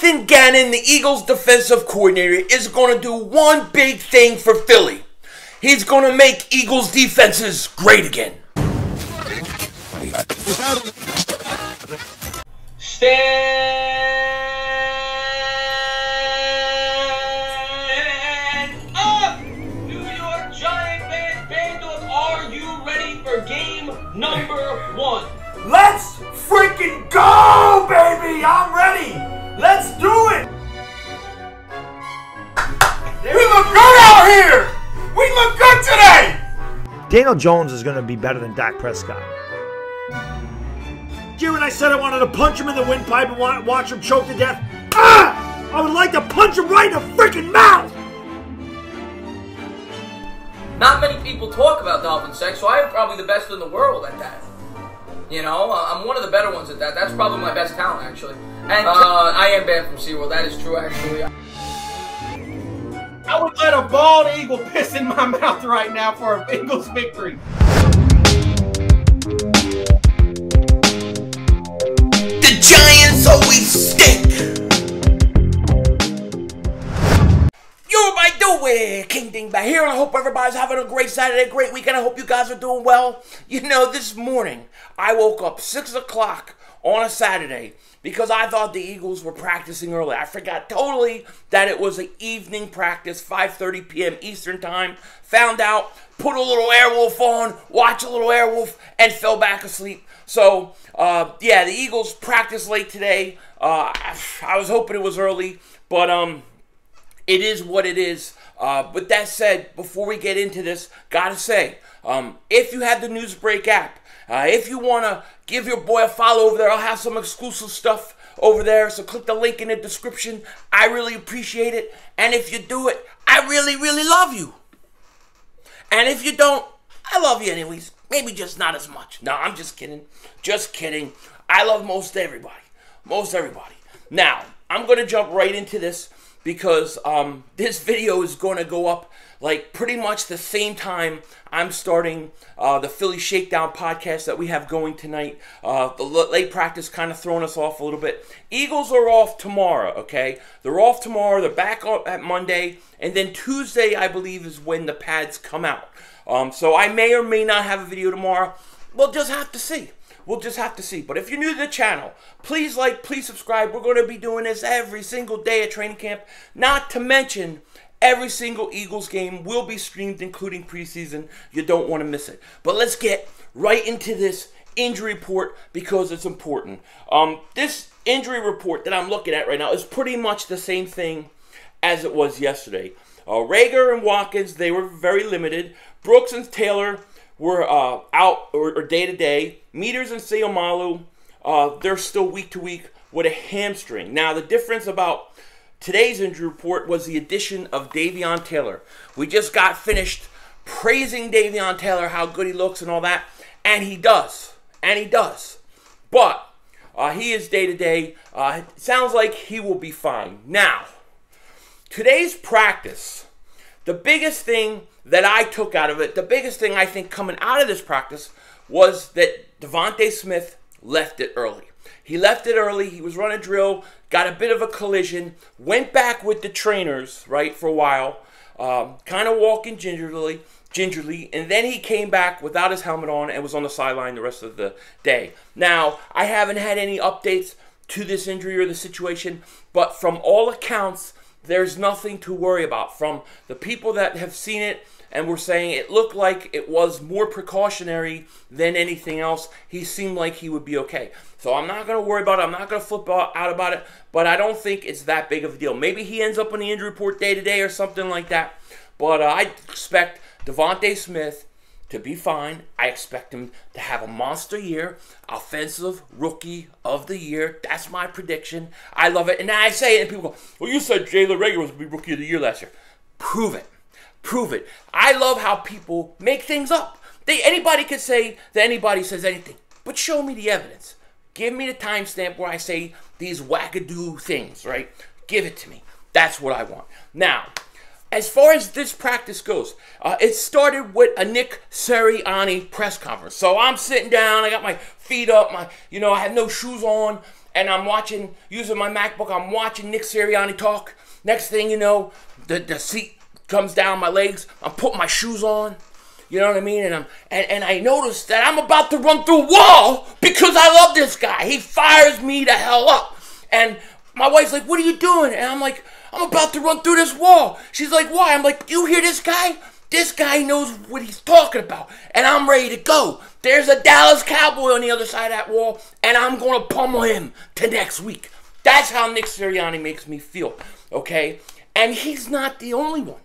Brendan Gannon, the Eagles defensive coordinator, is going to do one big thing for Philly. He's going to make Eagles defenses great again. Stand up! New York Giant fans, are you ready for game number 1? Let's freaking go, baby! I'm ready! Let's do it! We look good out here! We look good today! Daniel Jones is going to be better than Dak Prescott. Here when I said I wanted to punch him in the windpipe and watch him choke to death, I would like to punch him right in the freaking mouth! Not many people talk about dolphin sex, so I am probably the best in the world at that. You know, I'm one of the better ones at that. That's probably my best talent, actually. And I am banned from SeaWorld. That is true, actually. I would let a bald eagle piss in my mouth right now for a Eagles victory. The Giants always stink. Yo, my doing? King Ding back here, and I hope everybody's having a great Saturday, great weekend. I hope you guys are doing well. You know, this morning, I woke up 6 o'clock on a Saturday because I thought the Eagles were practicing early. I forgot totally that it was an evening practice, 5:30 p.m. Eastern time. Found out, put a little Airwolf on, watch a little Airwolf, and fell back asleep. So, yeah, the Eagles practiced late today. I was hoping it was early, but it is what it is. With that said, before we get into this, gotta say, if you have the Newsbreak app, if you want to give your boy a follow over there, I'll have some exclusive stuff over there, so click the link in the description. I really appreciate it, and if you do it, I really, really love you. And if you don't, I love you anyways. Maybe just not as much. No, I'm just kidding. Just kidding. I love most everybody. Most everybody. Now, I'm going to jump right into this because this video is going to go up like pretty much the same time I'm starting the Philly Shakedown podcast that we have going tonight. The late practice kind of throwing us off a little bit. Eagles are off tomorrow, okay? They're off tomorrow. They're back up at Monday. And then Tuesday, I believe, is when the pads come out. So I may or may not have a video tomorrow. We'll just have to see. We'll just have to see. But if you're new to the channel, please like, please subscribe. We're going to be doing this every single day at training camp. Not to mention, every single Eagles game will be streamed, including preseason. You don't want to miss it. But let's get right into this injury report because it's important. This injury report that I'm looking at right now is pretty much the same thing as it was yesterday. Rager and Watkins, they were very limited. Brooks and Taylor were out or day-to-day. Meters and Seomalu, they're still week-to-week with a hamstring. Now, the difference about today's injury report was the addition of Davion Taylor. We just got finished praising Davion Taylor, how good he looks and all that, and he does. And he does. But he is day-to-day. Sounds like he will be fine. Now, today's practice, the biggest thing that I took out of it, the biggest thing I think coming out of this practice was that DeVonta Smith left it early. He left it early. He was running drill, got a bit of a collision, went back with the trainers, right, for a while, kind of walking gingerly, and then he came back without his helmet on and was on the sideline the rest of the day. Now, I haven't had any updates to this injury or the situation, but from all accounts, there's nothing to worry about. From the people that have seen it and were saying it looked like it was more precautionary than anything else, he seemed like he would be okay. So I'm not going to worry about it. I'm not going to flip out about it, but I don't think it's that big of a deal. Maybe he ends up on the injury report day-to-day or something like that, but I expect DeVonta Smith to be fine. I expect him to have a monster year, offensive rookie of the year. That's my prediction. I love it. And I say it, and people go, well, you said Jalen Reagor was going to be rookie of the year last year. Prove it. Prove it. I love how people make things up. Anybody could say that anybody says anything, but show me the evidence. Give me the timestamp where I say these wackadoo things, right? Give it to me. That's what I want. Now, as far as this practice goes, it started with a Nick Sirianni press conference. So I'm sitting down, I got my feet up, I have no shoes on, and I'm watching, using my MacBook, I'm watching Nick Sirianni talk. Next thing you know, the seat comes down my legs. I'm putting my shoes on. You know what I mean? And I noticed that I'm about to run through a wall because I love this guy. He fires me the hell up. And my wife's like, what are you doing? And I'm like, I'm about to run through this wall. She's like, why? I'm like, you hear this guy? This guy knows what he's talking about. And I'm ready to go. There's a Dallas Cowboy on the other side of that wall, and I'm going to pummel him to next week. That's how Nick Sirianni makes me feel, okay? And he's not the only one.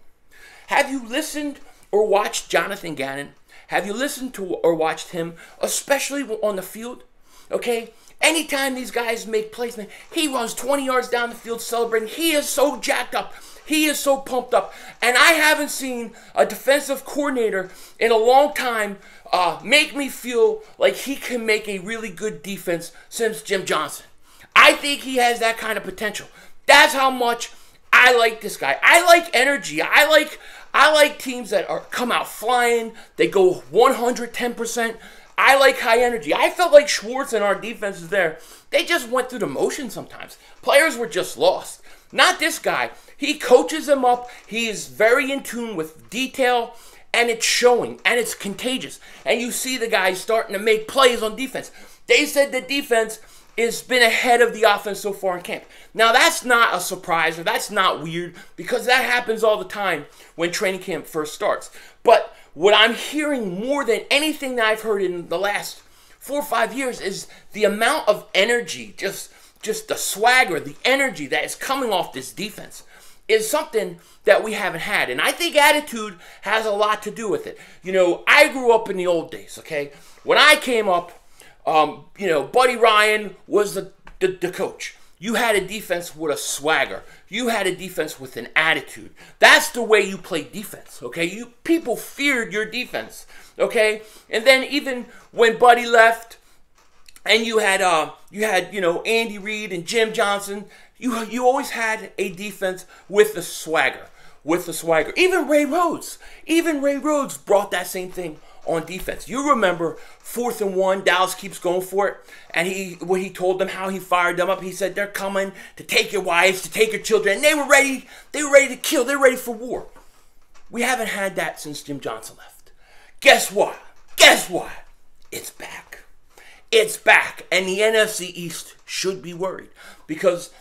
Have you listened or watched Jonathan Gannon? Have you listened to or watched him, especially on the field, okay? Anytime these guys make plays, man, he runs 20 yards down the field celebrating. He is so jacked up. He is so pumped up. And I haven't seen a defensive coordinator in a long time make me feel like he can make a really good defense since Jim Johnson. I think he has that kind of potential. That's how much I like this guy. I like energy. I like teams that come out flying. They go 110%. I like high energy. I felt like Schwartz and our defenses there, they just went through the motion sometimes. Players were just lost. Not this guy. He coaches them up. He is very in tune with detail, and it's showing, and it's contagious. And you see the guys starting to make plays on defense. They said the defense has been ahead of the offense so far in camp. Now, that's not a surprise, or that's not weird, because that happens all the time when training camp first starts. But what I'm hearing more than anything that I've heard in the last 4 or 5 years is the amount of energy, just the swagger, the energy that is coming off this defense is something that we haven't had. And I think attitude has a lot to do with it. You know, I grew up in the old days, okay? When I came up, you know, Buddy Ryan was the coach. You had a defense with a swagger. You had a defense with an attitude. That's the way you play defense, okay? People feared your defense, okay? And then even when Buddy left, and you had you know, Andy Reid and Jim Johnson, you always had a defense with the swagger, Even Ray Rhodes brought that same thing on defense. You remember 4th and 1, Dallas keeps going for it, and when he told them how he fired them up, he said they're coming to take your wives, to take your children, and they were ready to kill, they're ready for war. We haven't had that since Jim Johnson left. Guess what? It's back. It's back, and the NFC East should be worried because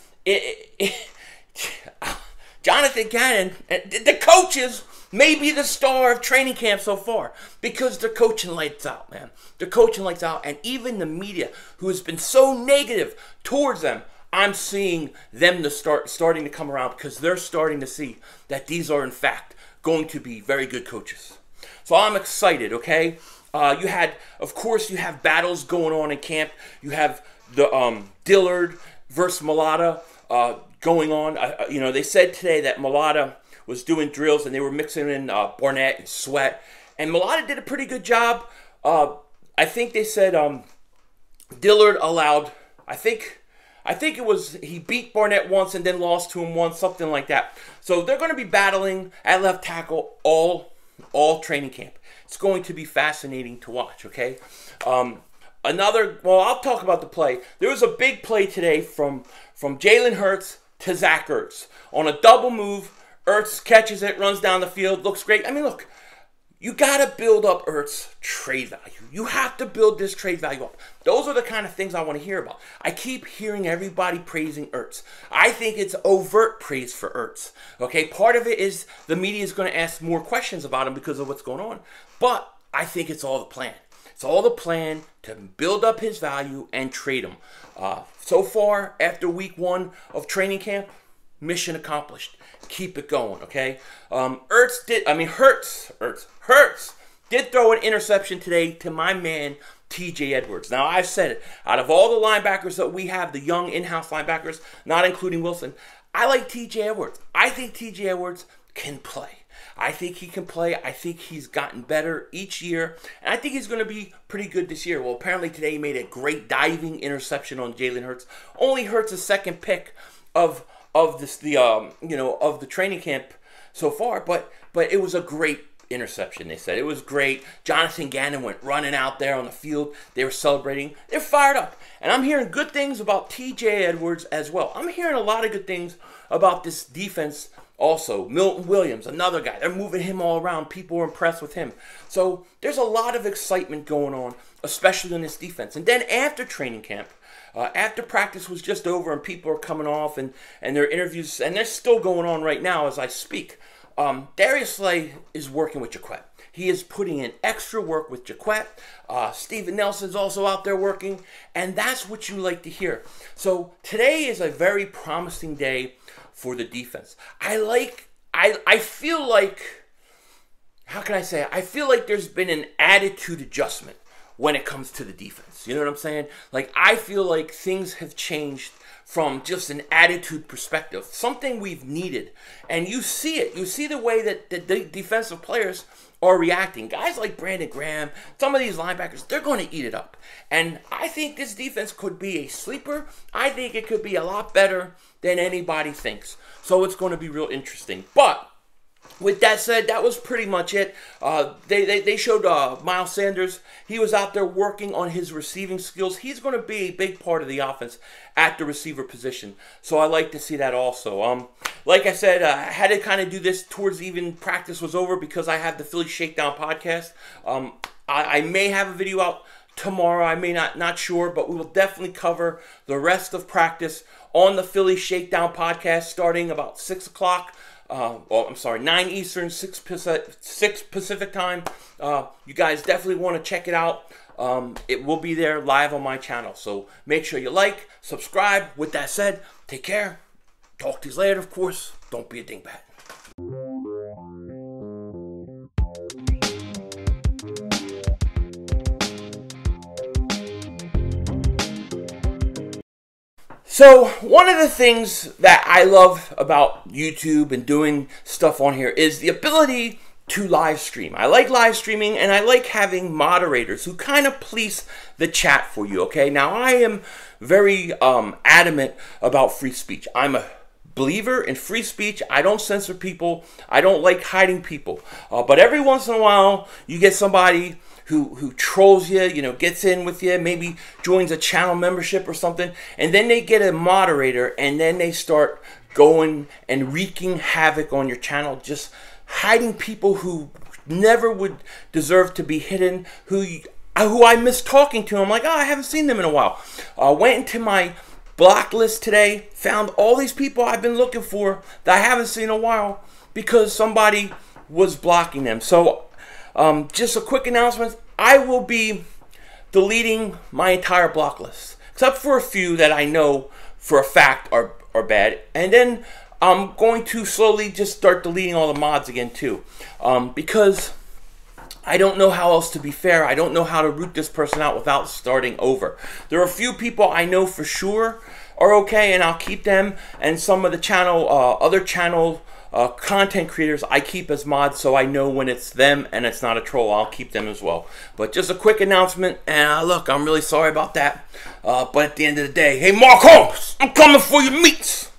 Jonathan Gannon, the coaches may be the star of training camp so far because they're coaching lights out, man. They're coaching lights out, and even the media, who has been so negative towards them, I'm seeing them starting to come around because they're starting to see that these are, in fact, going to be very good coaches. So I'm excited, okay? Of course, you have battles going on in camp. You have the Dillard versus Mulata going on. You know, they said today that Mulata was doing drills and they were mixing in Barnett and Sweat, and Mulata did a pretty good job. I think they said Dillard allowed. I think it was he beat Barnett once and then lost to him once, something like that. So they're going to be battling at left tackle all training camp. It's going to be fascinating to watch, okay? I'll talk about the play. There was a big play today from Jalen Hurts to Zach Ertz. On a double move, Ertz catches it, runs down the field, looks great. I mean, look, you got to build up Ertz trade value. You have to build this trade value up. Those are the kind of things I want to hear about. I keep hearing everybody praising Ertz. I think it's overt praise for Ertz. Okay, part of it is the media is going to ask more questions about him because of what's going on. But I think it's all the plan. It's all the plan to build up his value and trade him. So far, after week 1 of training camp, mission accomplished. Keep it going, okay? Hurts did throw an interception today to my man, TJ Edwards. Now, I've said it. Out of all the linebackers that we have, the young in-house linebackers, not including Wilson, I like TJ Edwards. I think TJ Edwards can play. I think he can play. I think he's gotten better each year. And I think he's going to be pretty good this year. Well, apparently today he made a great diving interception on Jalen Hurts. Only Hurts' second pick of the training camp so far, but it was a great interception, they said. It was great. Jonathan Gannon went running out there on the field. They were celebrating. They're fired up. And I'm hearing good things about TJ Edwards as well. I'm hearing a lot of good things about this defense also. Milton Williams, another guy. They're moving him all around. People are impressed with him. So there's a lot of excitement going on, especially in this defense. And then after training camp, after practice was just over and people are coming off and their interviews, and they're still going on right now as I speak, Darius Slay is working with Jaquette. He is putting in extra work with Jaquette. Steven Nelson's also out there working, and that's what you like to hear. So today is a very promising day for the defense. I feel like, how can I say it? I feel like there's been an attitude adjustment when it comes to the defense. You know what I'm saying? Like, I feel like things have changed from just an attitude perspective, something we've needed. And you see it. You see the way that the defensive players are reacting. Guys like Brandon Graham, some of these linebackers, they're going to eat it up. And I think this defense could be a sleeper. I think it could be a lot better than anybody thinks. So it's going to be real interesting. But with that said, that was pretty much it. They showed Miles Sanders. He was out there working on his receiving skills. He's going to be a big part of the offense at the receiver position. So I like to see that also. Like I said, I had to kind of do this towards even practice was over because I have the Philly Shakedown podcast. I may have a video out tomorrow. I may not sure, but we will definitely cover the rest of practice on the Philly Shakedown podcast starting about 6 o'clock. 9 Eastern, 6 Pacific time. You guys definitely want to check it out. It will be there live on my channel. So make sure you like, subscribe. With that said, take care. Talk to you later, of course. Don't be a dingbat. So, one of the things that I love about YouTube and doing stuff on here is the ability to live stream. I like live streaming, and I like having moderators who kind of police the chat for you, okay? Now, I am very adamant about free speech. I'm a believer in free speech. I don't censor people. I don't like hiding people. But every once in a while, you get somebody who trolls you, gets in with you, maybe joins a channel membership or something, and then they get a moderator, and then they start going and wreaking havoc on your channel, just hiding people who never would deserve to be hidden, who I miss talking to. I'm like, I haven't seen them in a while. Went into my block list today, found all these people I've been looking for that I haven't seen in a while because somebody was blocking them. So just a quick announcement, I will be deleting my entire block list, except for a few that I know for a fact are bad. And then I'm going to slowly just start deleting all the mods again too, because I don't know how else to be fair. I don't know how to root this person out without starting over. There are a few people I know for sure are okay, and I'll keep them, and some of the channel, other channel content creators I keep as mods, so I know when it's them and it's not a troll. I'll keep them as well. But just a quick announcement, and look, I'm really sorry about that. But at the end of the day, hey, Mark Holmes, I'm coming for your meats.